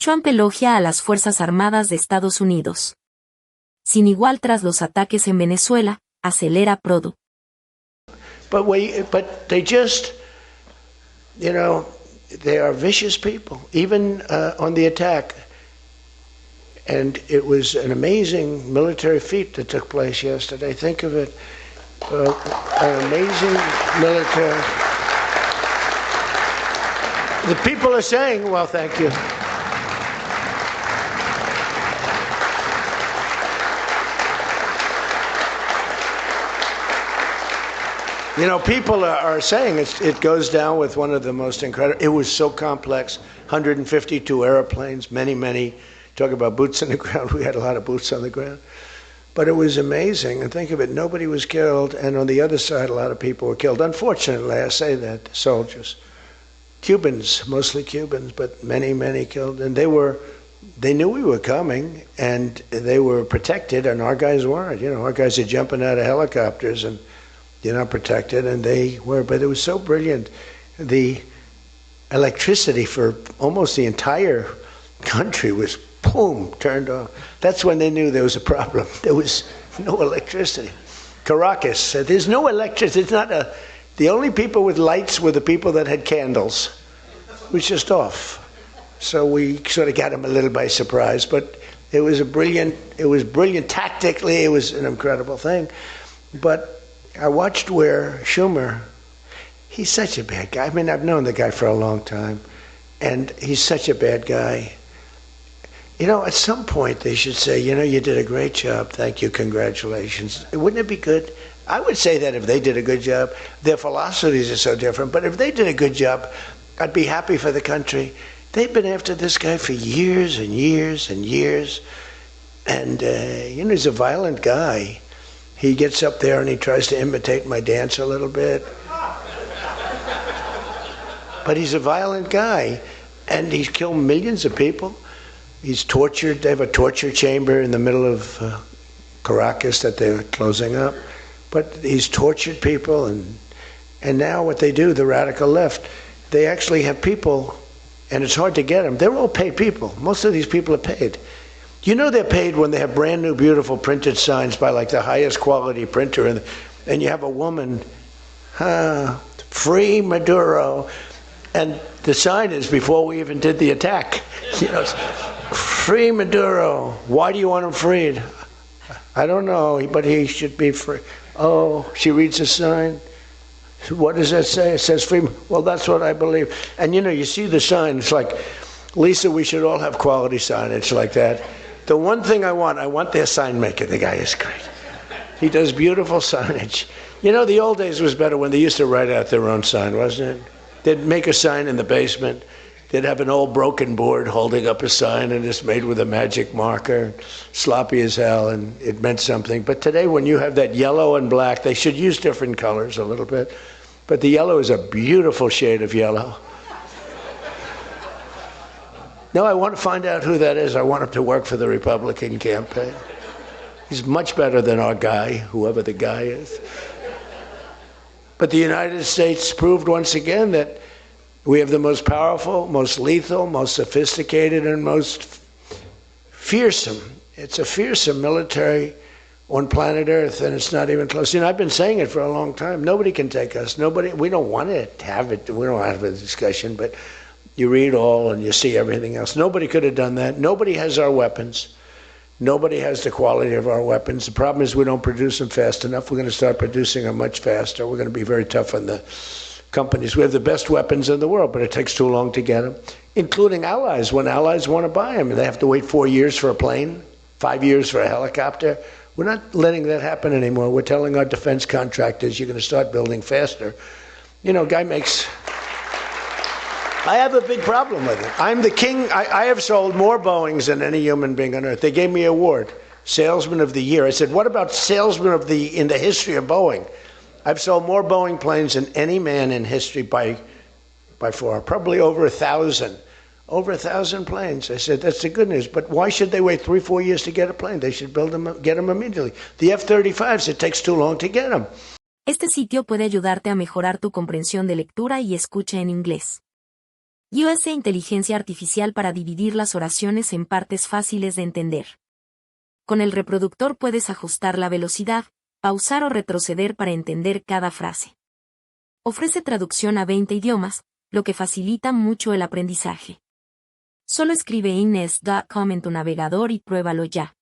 Trump elogia a las Fuerzas Armadas de Estados Unidos. Sin igual tras los ataques en Venezuela, Acelera Produ. But they just, they are vicious people, even on the attack. And it was an amazing military feat that took place yesterday. Think of it, an amazing military. The people are saying, well, thank you. People are saying it goes down with one of the most incredible. It was so complex, 152 airplanes, many. Talk about boots on the ground. We had a lot of boots on the ground. But it was amazing. And think of it, nobody was killed. And on the other side, a lot of people were killed. Unfortunately, I say that, soldiers. Cubans, mostly Cubans, but many killed. And they knew we were coming, and they were protected, and our guys weren't. Our guys are jumping out of helicopters, and you're not protected, and they were. But it was so brilliant. The electricity for almost the entire country was, boom, turned off. That's when they knew there was a problem. There was no electricity. Caracas, there's no electricity. It's not the only people with lights were the people that had candles. It was just off. So we sort of got them a little by surprise, but it was brilliant tactically. It was an incredible thing. But I watched where Schumer, he's such a bad guy. I mean, I've known the guy for a long time, and he's such a bad guy. At some point they should say, you did a great job. Thank you. Congratulations. Wouldn't it be good? I would say that if they did a good job. Their philosophies are so different, but if they did a good job, I'd be happy for the country. They've been after this guy for years and years and years. And, he's a violent guy. He gets up there and he tries to imitate my dance a little bit. But he's a violent guy. And he's killed millions of people. He's tortured. They have a torture chamber in the middle of Caracas that they're closing up. But he's tortured people. And now what they do, the radical left, they actually have people, and it's hard to get them. They're all paid people. Most of these people are paid. They're paid when they have brand new, beautiful printed signs by like the highest quality printer, and you have a woman, free Maduro, and the sign is before we even did the attack. Free Maduro. Why do you want him freed? I don't know, but he should be free. Oh, she reads the sign. What does that say? It says free. Well, that's what I believe. And you see the sign. It's like, Lisa, we should all have quality signage like that. The one thing I want their sign maker. The guy is great. He does beautiful signage. The old days was better when they used to write out their own sign, wasn't it? They'd make a sign in the basement. They'd have an old broken board holding up a sign, and it's made with a magic marker, sloppy as hell, and it meant something. But today, when you have that yellow and black, they should use different colors a little bit. But the yellow is a beautiful shade of yellow. No, I want to find out who that is. I want him to work for the Republican campaign. He's much better than our guy, whoever the guy is. But the United States proved once again that we have the most powerful, most lethal, most sophisticated, and most fearsome. It's a fearsome military on planet Earth, and it's not even close. I've been saying it for a long time. Nobody can take us. Nobody. We don't want to have it. We don't have a discussion, but you read all and you see everything else. Nobody could have done that. Nobody has our weapons. Nobody has the quality of our weapons. The problem is we don't produce them fast enough. We're going to start producing them much faster. We're going to be very tough on the companies. We have the best weapons in the world, but it takes too long to get them, including allies. When allies want to buy them, they have to wait 4 years for a plane, 5 years for a helicopter. We're not letting that happen anymore. We're telling our defense contractors, you're going to start building faster. Guy makes... I have a big problem with it. I'm the king. I have sold more Boeings than any human being on earth. They gave me an award, Salesman of the Year. I said, what about Salesman of in the history of Boeing? I've sold more Boeing planes than any man in history by far, probably over 1,000. Over 1,000 planes. I said, that's the good news. But why should they wait 3-4 years to get a plane? They should build them, get them immediately. The F-35s, it takes too long to get them. Este sitio puede ayudarte a mejorar tu comprensión de lectura y escucha en inglés. USA inteligencia artificial para dividir las oraciones en partes fáciles de entender. Con el reproductor puedes ajustar la velocidad, pausar o retroceder para entender cada frase. Ofrece traducción a 20 idiomas, lo que facilita mucho el aprendizaje. Solo escribe inglés.com en tu navegador y pruébalo ya.